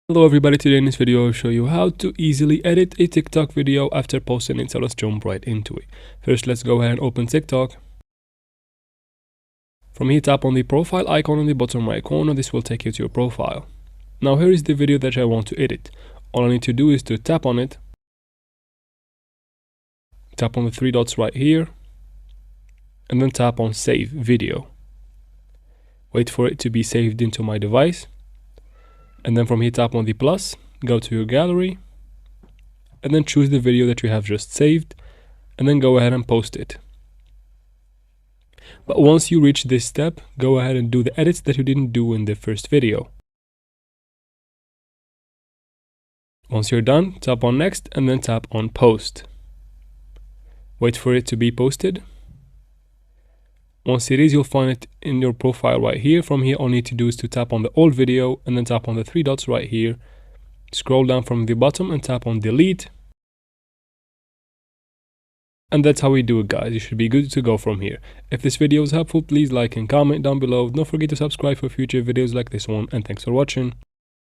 Hello everybody, today in this video I'll show you how to easily edit a TikTok video after posting it, so let's jump right into it. First, let's go ahead and open TikTok. From here, tap on the profile icon in the bottom right corner. This will take you to your profile. Now here is the video that I want to edit. All I need to do is to tap on it. Tap on the three dots right here. And then tap on Save Video. Wait for it to be saved into my device. And then from here, tap on the plus, go to your gallery, and then choose the video that you have just saved, and then go ahead and post it. But once you reach this step, go ahead and do the edits that you didn't do in the first video. Once you're done, tap on next, and then tap on post. Wait for it to be posted. Once it is, you'll find it in your profile right here. From here, all you need to do is to tap on the old video and then tap on the three dots right here. Scroll down from the bottom and tap on delete. And that's how we do it, guys. You should be good to go from here. If this video was helpful, please like and comment down below. Don't forget to subscribe for future videos like this one, and thanks for watching.